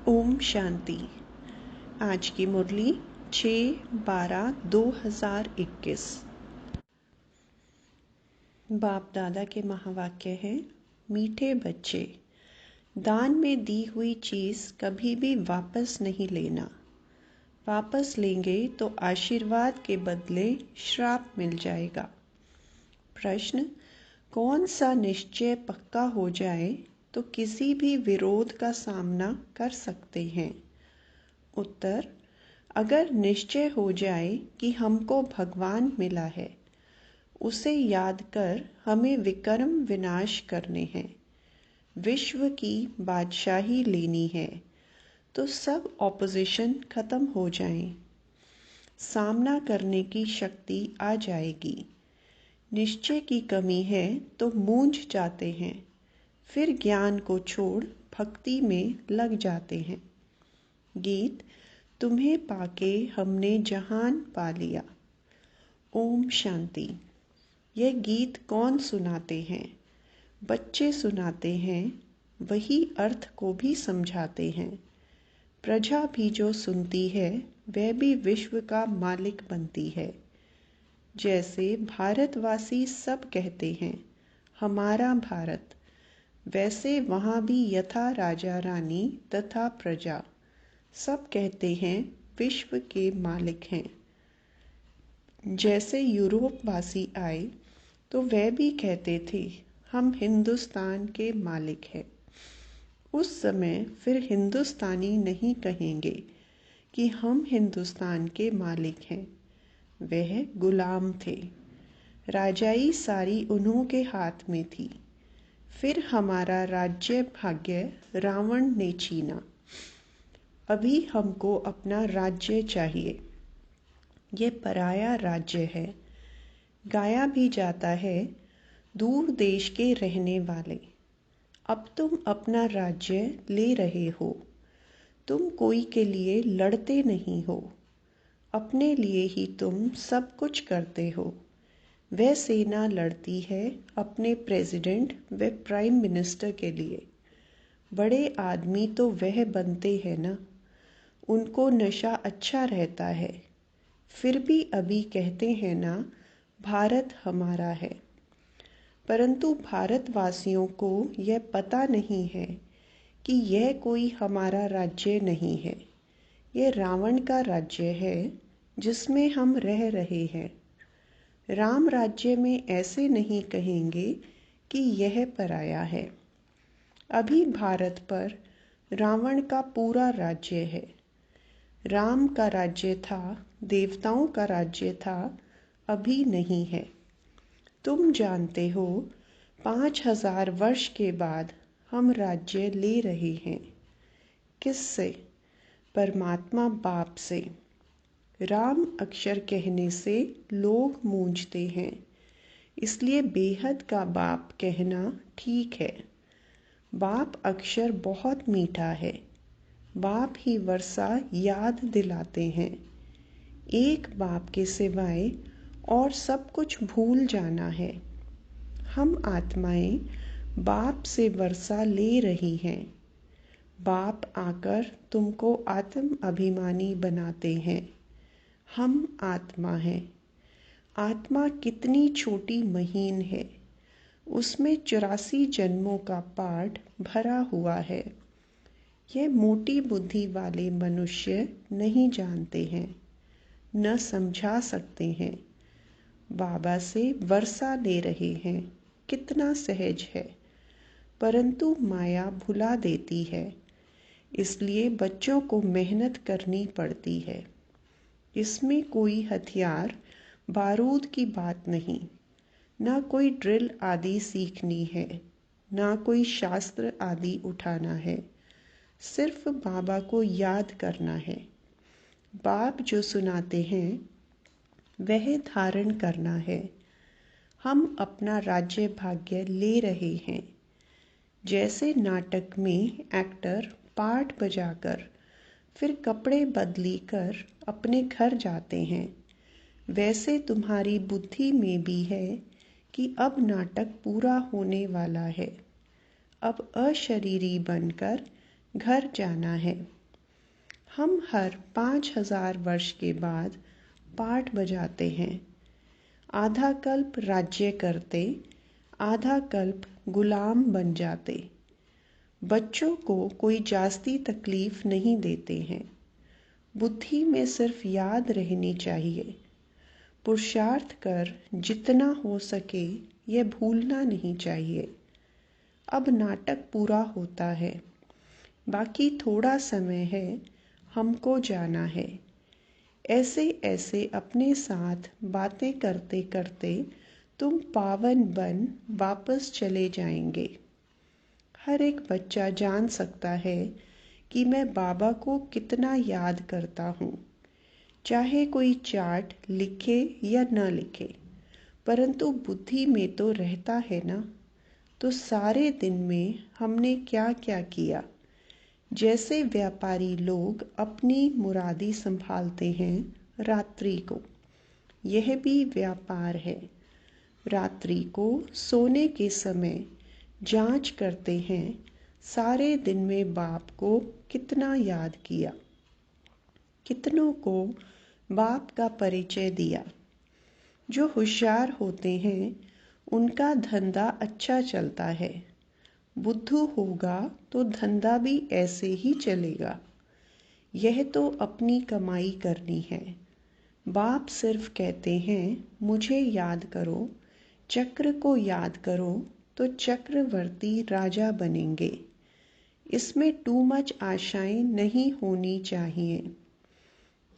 ओम शांति। आज की मुरली 6/12/2021। बाप दादा के महावाक्य हैं, मीठे बच्चे, दान में दी हुई चीज़ कभी भी वापस नहीं लेना। वापस लेंगे तो आशीर्वाद के बदले श्राप मिल जाएगा। प्रश्न: कौन सा निश्चय पक्का हो जाए तो किसी भी विरोध का सामना कर सकते हैं? उत्तर: अगर निश्चय हो जाए कि हमको भगवान मिला है, उसे याद कर हमें विकर्म विनाश करने हैं, विश्व की बादशाही लेनी है, तो सब ऑपोजिशन खत्म हो जाएं, सामना करने की शक्ति आ जाएगी। निश्चय की कमी है तो मूंझ जाते हैं, फिर ज्ञान को छोड़ भक्ति में लग जाते हैं। गीत: तुम्हें पाके हमने जहान पा लिया। ओम शांति। यह गीत कौन सुनाते हैं? बच्चे सुनाते हैं, वही अर्थ को भी समझाते हैं। प्रजा भी जो सुनती है वह भी विश्व का मालिक बनती है। जैसे भारतवासी सब कहते हैं हमारा भारत, वैसे वहाँ भी यथा राजा रानी तथा प्रजा सब कहते हैं विश्व के मालिक हैं। जैसे यूरोप वासी आए तो वह भी कहते थे हम हिंदुस्तान के मालिक हैं। उस समय फिर हिंदुस्तानी नहीं कहेंगे कि हम हिंदुस्तान के मालिक हैं, वह गुलाम थे। राजाई सारी उन्हों के हाथ में थी। फिर हमारा राज्य भाग्य रावण ने छीना। अभी हमको अपना राज्य चाहिए, ये पराया राज्य है। गाया भी जाता है, दूर देश के रहने वाले, अब तुम अपना राज्य ले रहे हो। तुम कोई के लिए लड़ते नहीं हो, अपने लिए ही तुम सब कुछ करते हो। वह सेना लड़ती है अपने प्रेसिडेंट व प्राइम मिनिस्टर के लिए। बड़े आदमी तो वह बनते हैं ना, उनको नशा अच्छा रहता है, फिर भी अभी कहते हैं ना भारत हमारा है। परंतु भारतवासियों को यह पता नहीं है कि यह कोई हमारा राज्य नहीं है, यह रावण का राज्य है जिसमें हम रह रहे हैं। राम राज्य में ऐसे नहीं कहेंगे कि यह पराया है। अभी भारत पर रावण का पूरा राज्य है। राम का राज्य था, देवताओं का राज्य था, अभी नहीं है। तुम जानते हो 5000 वर्ष के बाद हम राज्य ले रहे हैं। किससे? परमात्मा बाप से। राम अक्षर कहने से लोग मूंझते हैं, इसलिए बेहद का बाप कहना ठीक है। बाप अक्षर बहुत मीठा है, बाप ही वर्षा याद दिलाते हैं। एक बाप के सिवाय और सब कुछ भूल जाना है। हम आत्माएं बाप से वर्षा ले रही हैं। बाप आकर तुमको आत्म अभिमानी बनाते हैं। हम आत्मा हैं। आत्मा कितनी छोटी महीन है, उसमें 84 जन्मों का पाठ भरा हुआ है। यह मोटी बुद्धि वाले मनुष्य नहीं जानते हैं, न समझा सकते हैं। बाबा से वर्षा ले रहे हैं, कितना सहज है, परंतु माया भुला देती है, इसलिए बच्चों को मेहनत करनी पड़ती है। इसमें कोई हथियार बारूद की बात नहीं, ना कोई ड्रिल आदि सीखनी है, ना कोई शास्त्र आदि उठाना है। सिर्फ बाबा को याद करना है। बाप जो सुनाते हैं वह धारण करना है। हम अपना राज्य भाग्य ले रहे हैं। जैसे नाटक में एक्टर पार्ट बजाकर फिर कपड़े बदली कर अपने घर जाते हैं, वैसे तुम्हारी बुद्धि में भी है कि अब नाटक पूरा होने वाला है। अब अशरीरी बनकर घर जाना है। हम हर 5000 वर्ष के बाद पाठ बजाते हैं। आधा कल्प राज्य करते, आधा कल्प गुलाम बन जाते। बच्चों को कोई जास्ती तकलीफ नहीं देते हैं। बुद्धि में सिर्फ याद रहनी चाहिए। पुरुषार्थ कर जितना हो सके यह भूलना नहीं चाहिए। अब नाटक पूरा होता है, बाकी थोड़ा समय है, हमको जाना है। ऐसे ऐसे अपने साथ बातें करते करते तुम पावन बन वापस चले जाएंगे। हर एक बच्चा जान सकता है कि मैं बाबा को कितना याद करता हूँ, चाहे कोई चार्ट लिखे या न लिखे, परंतु बुद्धि में तो रहता है ना। तो सारे दिन में हमने क्या क्या किया। जैसे व्यापारी लोग अपनी मुरादी संभालते हैं रात्रि को, यह भी व्यापार है। रात्रि को सोने के समय जांच करते हैं सारे दिन में बाप को कितना याद किया, कितनों को बाप का परिचय दिया। जो होशियार होते हैं उनका धंधा अच्छा चलता है। बुद्धू होगा तो धंधा भी ऐसे ही चलेगा। यह तो अपनी कमाई करनी है। बाप सिर्फ कहते हैं मुझे याद करो, चक्र को याद करो तो चक्रवर्ती राजा बनेंगे। इसमें टू मच आशाएं नहीं होनी चाहिए।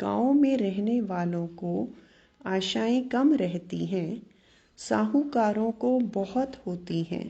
गांव में रहने वालों को आशाएं कम रहती हैं, साहूकारों को बहुत होती हैं।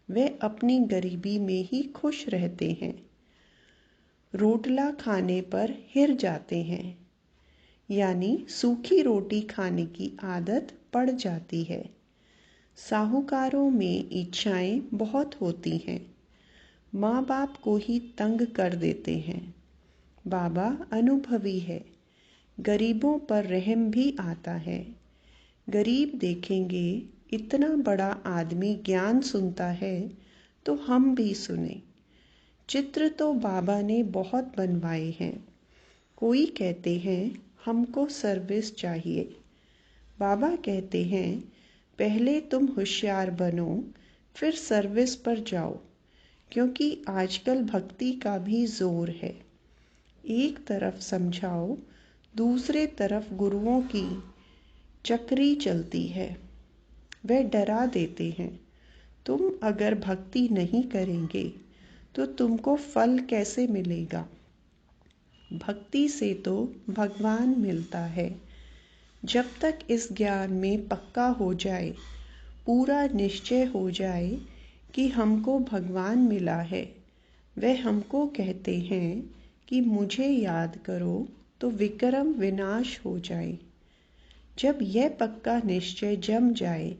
वे अपनी गरीबी में ही खुश रहते हैं। रोटला खाने पर हिर जाते हैं, यानी सूखी रोटी खाने की आदत पड़ जाती है। साहूकारों में इच्छाएं बहुत होती हैं, माँ बाप को ही तंग कर देते हैं। बाबा अनुभवी है, गरीबों पर रहम भी आता है। गरीब देखेंगे इतना बड़ा आदमी ज्ञान सुनता है तो हम भी सुने। चित्र तो बाबा ने बहुत बनवाए हैं। कोई कहते हैं हमको सर्विस चाहिए। बाबा कहते हैं पहले तुम होशियार बनो, फिर सर्विस पर जाओ, क्योंकि आजकल भक्ति का भी जोर है। एक तरफ समझाओ, दूसरे तरफ गुरुओं की चक्री चलती है। वे डरा देते हैं, तुम अगर भक्ति नहीं करेंगे तो तुमको फल कैसे मिलेगा। भक्ति से तो भगवान मिलता है। जब तक इस ज्ञान में पक्का हो जाए, पूरा निश्चय हो जाए कि हमको भगवान मिला है, वे हमको कहते हैं कि मुझे याद करो तो विक्रम विनाश हो जाए। जब यह पक्का निश्चय जम जाए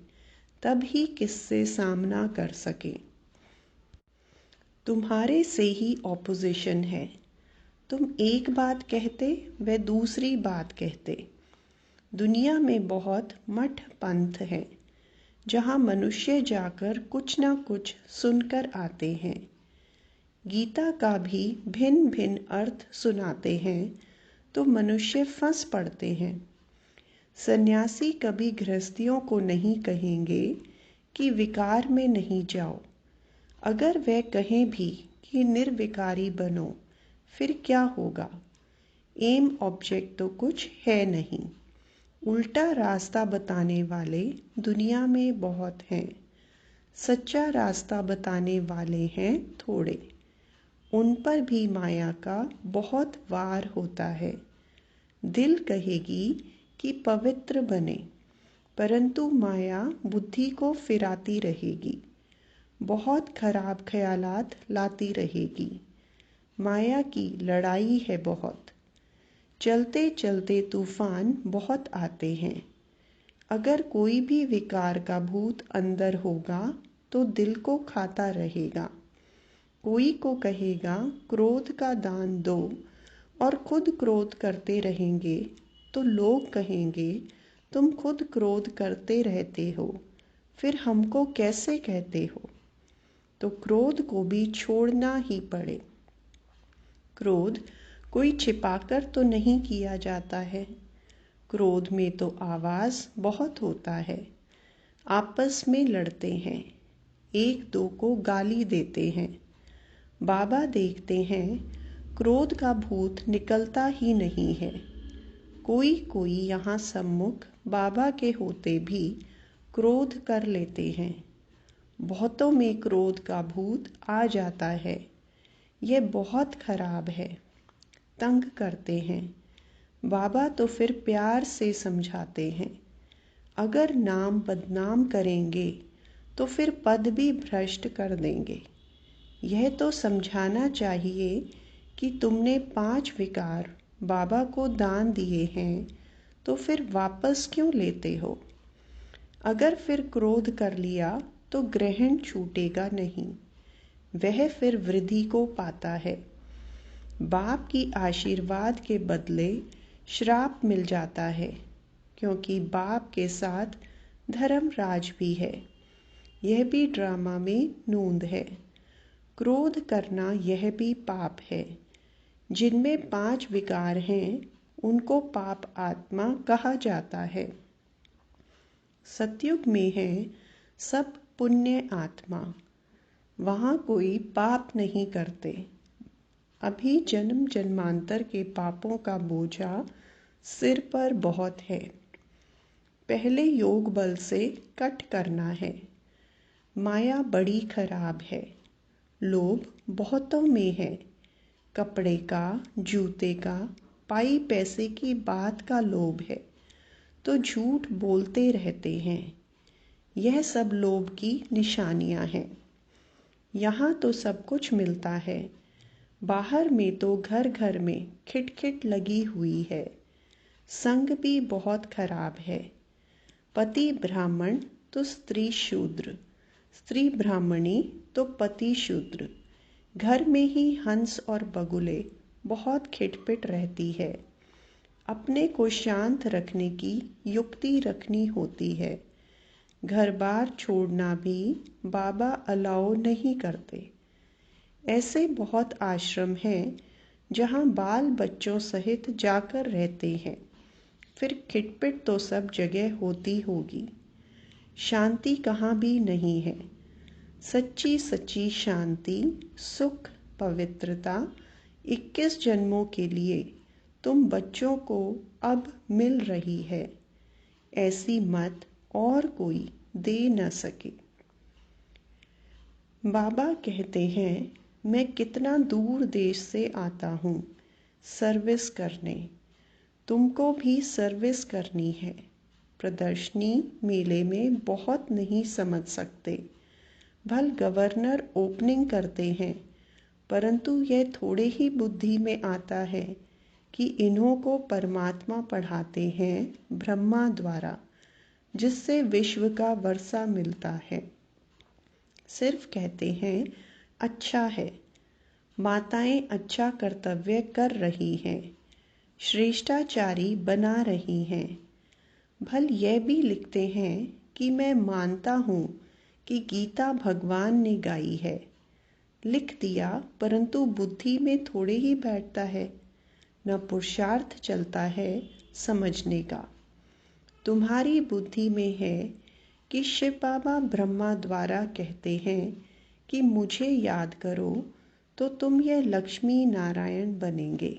तब ही किससे सामना कर सके। तुम्हारे से ही ऑपोजिशन है। तुम एक बात कहते, वे दूसरी बात कहते। दुनिया में बहुत मठ पंथ है जहाँ मनुष्य जाकर कुछ ना कुछ सुनकर आते हैं। गीता का भी भिन्न भिन्न अर्थ सुनाते हैं तो मनुष्य फंस पड़ते हैं। सन्यासी कभी गृहस्थियों को नहीं कहेंगे कि विकार में नहीं जाओ। अगर वे कहें भी कि निर्विकारी बनो, फिर क्या होगा। एम ऑब्जेक्ट तो कुछ है नहीं। उल्टा रास्ता बताने वाले दुनिया में बहुत हैं, सच्चा रास्ता बताने वाले हैं थोड़े। उन पर भी माया का बहुत वार होता है। दिल कहेगी कि पवित्र बने, परंतु माया बुद्धि को फिराती रहेगी, बहुत खराब ख्यालात लाती रहेगी। माया की लड़ाई है बहुत। चलते चलते तूफान बहुत आते हैं। अगर कोई भी विकार का भूत अंदर होगा तो दिल को खाता रहेगा। कोई को कहेगा क्रोध का दान दो और खुद क्रोध करते रहेंगे तो लोग कहेंगे तुम खुद क्रोध करते रहते हो, फिर हमको कैसे कहते हो। तो क्रोध को भी छोड़ना ही पड़े। क्रोध कोई छिपाकर तो नहीं किया जाता है। क्रोध में तो आवाज़ बहुत होता है। आपस में लड़ते हैं, एक दो को गाली देते हैं। बाबा देखते हैं क्रोध का भूत निकलता ही नहीं है। कोई कोई यहाँ सम्मुख बाबा के होते भी क्रोध कर लेते हैं। बहुतों में क्रोध का भूत आ जाता है। यह बहुत खराब है, तंग करते हैं। बाबा तो फिर प्यार से समझाते हैं, अगर नाम बदनाम करेंगे तो फिर पद भी भ्रष्ट कर देंगे। यह तो समझाना चाहिए कि तुमने 5 विकार बाबा को दान दिए हैं तो फिर वापस क्यों लेते हो। अगर फिर क्रोध कर लिया तो ग्रहण छूटेगा नहीं, वह फिर वृद्धि को पाता है। बाप की आशीर्वाद के बदले श्राप मिल जाता है, क्योंकि बाप के साथ धर्मराज भी है। यह भी ड्रामा में नूंद है। क्रोध करना यह भी पाप है। जिनमें 5 विकार हैं उनको पाप आत्मा कहा जाता है। सतयुग में है सब पुण्य आत्मा, वहाँ कोई पाप नहीं करते। अभी जन्म जन्मांतर के पापों का बोझा सिर पर बहुत है। पहले योग बल से कट करना है। माया बड़ी खराब है। लोभ बहुतों में है। कपड़े का, जूते का, पाई पैसे की बात का लोभ है तो झूठ बोलते रहते हैं। यह सब लोभ की निशानियां हैं। यहाँ तो सब कुछ मिलता है, बाहर में तो घर घर में खिटखिट लगी हुई है। संग भी बहुत खराब है। पति ब्राह्मण तो स्त्री शूद्र, स्त्री ब्राह्मणी तो पति शूद्र। घर में ही हंस और बगुले बहुत खिटपिट रहती है। अपने को शांत रखने की युक्ति रखनी होती है। घर बार छोड़ना भी बाबा अलाउ नहीं करते। ऐसे बहुत आश्रम हैं जहाँ बाल बच्चों सहित जाकर रहते हैं। फिर खिटपिट तो सब जगह होती होगी। शांति कहाँ भी नहीं है। सच्ची सच्ची शांति, सुख, पवित्रता 21 जन्मों के लिए तुम बच्चों को अब मिल रही है। ऐसी मत और कोई दे न सके। बाबा कहते हैं, मैं कितना दूर देश से आता हूँ सर्विस करने। तुमको भी सर्विस करनी है। प्रदर्शनी मेले में बहुत नहीं समझ सकते। भल गवर्नर ओपनिंग करते हैं, परंतु यह थोड़े ही बुद्धि में आता है कि इन्हों को परमात्मा पढ़ाते हैं ब्रह्मा द्वारा, जिससे विश्व का वर्षा मिलता है। सिर्फ कहते हैं अच्छा है। माताएं अच्छा कर्तव्य कर रही हैं, श्रेष्ठाचारी बना रही हैं। भल यह भी लिखते हैं कि मैं मानता हूँ कि गीता भगवान ने गाई है। लिख दिया, परंतु बुद्धि में थोड़े ही बैठता है, न पुरुषार्थ चलता है समझने का। तुम्हारी बुद्धि में है कि शिव बाबा ब्रह्मा द्वारा कहते हैं कि मुझे याद करो तो तुम यह लक्ष्मी नारायण बनेंगे।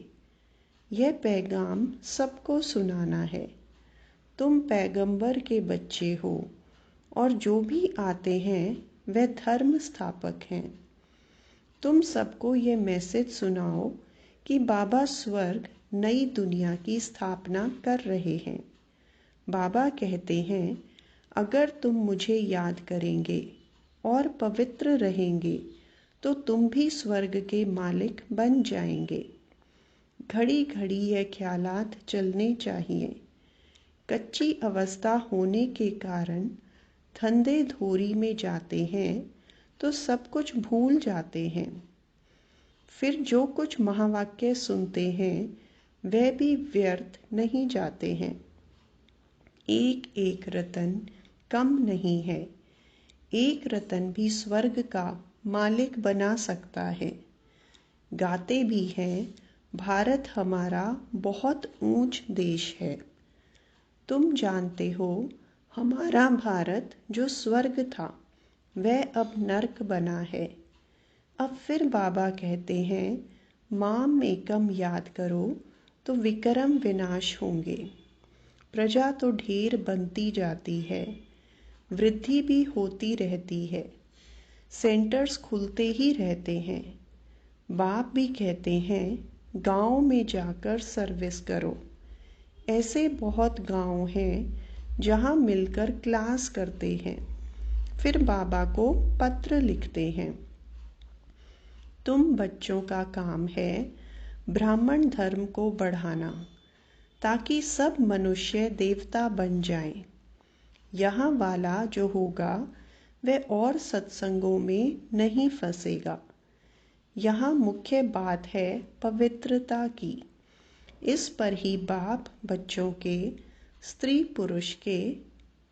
यह पैगाम सबको सुनाना है। तुम पैगंबर के बच्चे हो और जो भी आते हैं वह धर्म स्थापक हैं। तुम सबको यह मैसेज सुनाओ कि बाबा स्वर्ग नई दुनिया की स्थापना कर रहे हैं। बाबा कहते हैं, अगर तुम मुझे याद करेंगे और पवित्र रहेंगे तो तुम भी स्वर्ग के मालिक बन जाएंगे। घड़ी घड़ी यह ख्यालात चलने चाहिए। कच्ची अवस्था होने के कारण धंधे धोरी में जाते हैं तो सब कुछ भूल जाते हैं। फिर जो कुछ महावाक्य सुनते हैं वह भी व्यर्थ नहीं जाते हैं। एक एक रतन कम नहीं है। एक रतन भी स्वर्ग का मालिक बना सकता है। गाते भी हैं, भारत हमारा बहुत ऊंच देश है। तुम जानते हो, हमारा भारत जो स्वर्ग था वह अब नर्क बना है। अब फिर बाबा कहते हैं, माम एकम याद करो तो विक्रम विनाश होंगे। प्रजा तो ढेर बनती जाती है, वृद्धि भी होती रहती है, सेंटर्स खुलते ही रहते हैं। बाप भी कहते हैं, गांव में जाकर सर्विस करो। ऐसे बहुत गांव हैं जहां मिलकर क्लास करते हैं, फिर बाबा को पत्र लिखते हैं। तुम बच्चों का काम है ब्राह्मण धर्म को बढ़ाना, ताकि सब मनुष्य देवता बन जाएं। यहाँ वाला जो होगा वह और सत्संगों में नहीं फंसेगा। यहाँ मुख्य बात है पवित्रता की। इस पर ही बाप बच्चों के, स्त्री पुरुष के,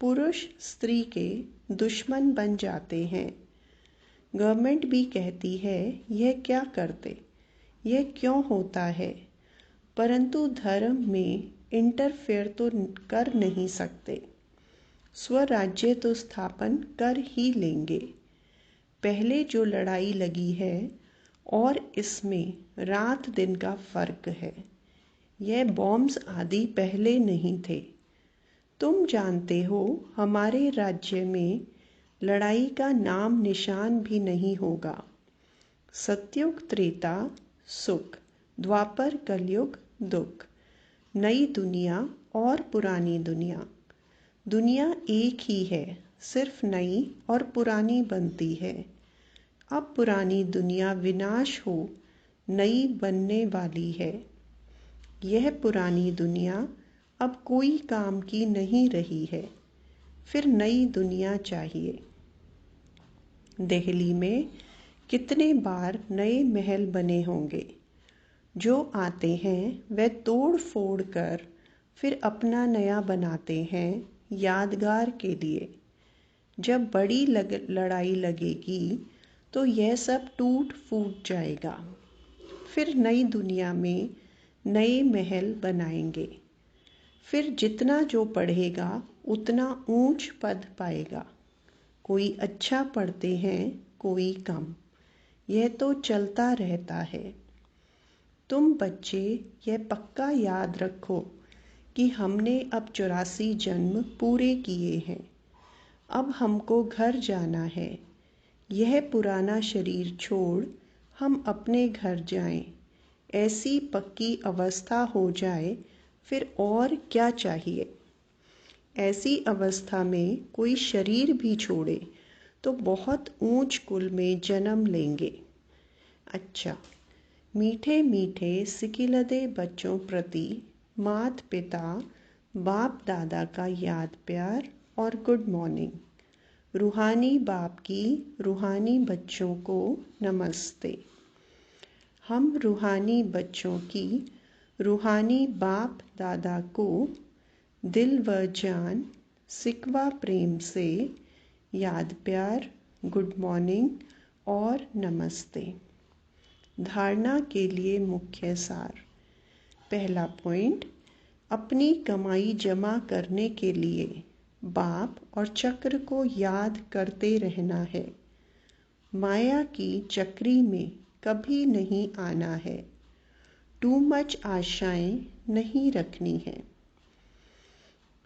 पुरुष स्त्री के दुश्मन बन जाते हैं। गवर्नमेंट भी कहती है यह क्या करते, यह क्यों होता है, परंतु धर्म में इंटरफेयर तो कर नहीं सकते। स्वराज्य तो स्थापन कर ही लेंगे। पहले जो लड़ाई लगी है और इसमें रात दिन का फर्क है। यह बॉम्ब्स आदि पहले नहीं थे। तुम जानते हो, हमारे राज्य में लड़ाई का नाम निशान भी नहीं होगा। सतयुग त्रेता सुख, द्वापर कलयुग दुख, नई दुनिया और पुरानी दुनिया। दुनिया एक ही है, सिर्फ नई और पुरानी बनती है। अब पुरानी दुनिया विनाश हो नई बनने वाली है। यह पुरानी दुनिया अब कोई काम की नहीं रही है, फिर नई दुनिया चाहिए। दिल्ली में कितने बार नए महल बने होंगे। जो आते हैं वह तोड़ फोड़ कर फिर अपना नया बनाते हैं यादगार के लिए। जब बड़ी लड़ाई लगेगी तो यह सब टूट फूट जाएगा। फिर नई दुनिया में नए महल बनाएंगे। फिर जितना जो पढ़ेगा उतना ऊंच पद पाएगा। कोई अच्छा पढ़ते हैं, कोई कम। यह तो चलता रहता है। तुम बच्चे यह पक्का याद रखो कि हमने अब 84 जन्म पूरे किए हैं। अब हमको घर जाना है। यह पुराना शरीर छोड़ हम अपने घर जाएं। ऐसी पक्की अवस्था हो जाए, फिर और क्या चाहिए। ऐसी अवस्था में कोई शरीर भी छोड़े तो बहुत ऊंच कुल में जन्म लेंगे। अच्छा, मीठे मीठे सिकिलदे बच्चों प्रति मात पिता बाप दादा का याद प्यार और गुड मॉर्निंग। रूहानी बाप की रूहानी बच्चों को नमस्ते। हम रूहानी बच्चों की रूहानी बाप दादा को दिल व जान सिकवा प्रेम से याद प्यार, गुड मॉर्निंग और नमस्ते। धारणा के लिए मुख्य सार। पहला पॉइंट, अपनी कमाई जमा करने के लिए बाप और चक्र को याद करते रहना है। माया की चक्री में कभी नहीं आना है। टू मच आशाएं नहीं रखनी है।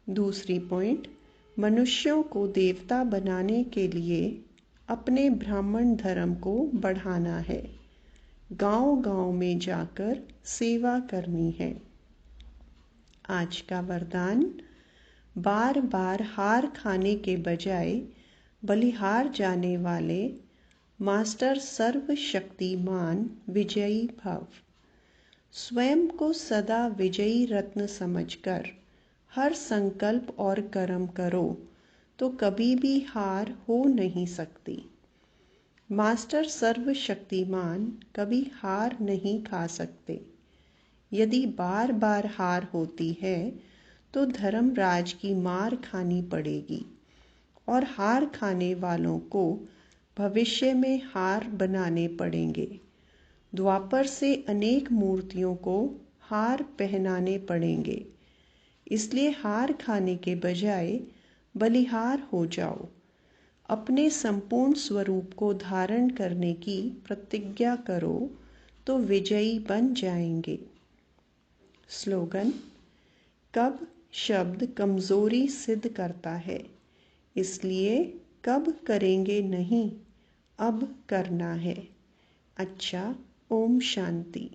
दूसरी पॉइंट, मनुष्यों को देवता बनाने के लिए अपने ब्राह्मण धर्म को बढ़ाना है। गांव-गांव में जाकर सेवा करनी है। आज का वरदान, बार बार हार खाने के बजाय बलिहार जाने वाले मास्टर सर्वशक्तिमान विजयी भव। स्वयं को सदा विजयी रत्न समझकर हर संकल्प और कर्म करो तो कभी भी हार हो नहीं सकती। मास्टर सर्वशक्तिमान कभी हार नहीं खा सकते। यदि बार बार हार होती है तो धर्मराज की मार खानी पड़ेगी और हार खाने वालों को भविष्य में हार बनाने पड़ेंगे। द्वापर से अनेक मूर्तियों को हार पहनाने पड़ेंगे, इसलिए हार खाने के बजाय बलिहार हो जाओ। अपने संपूर्ण स्वरूप को धारण करने की प्रतिज्ञा करो तो विजयी बन जाएंगे। स्लोगन: कब शब्द कमजोरी सिद्ध करता है, इसलिए कब करेंगे नहीं, अब करना है। अच्छा, ओम शांति।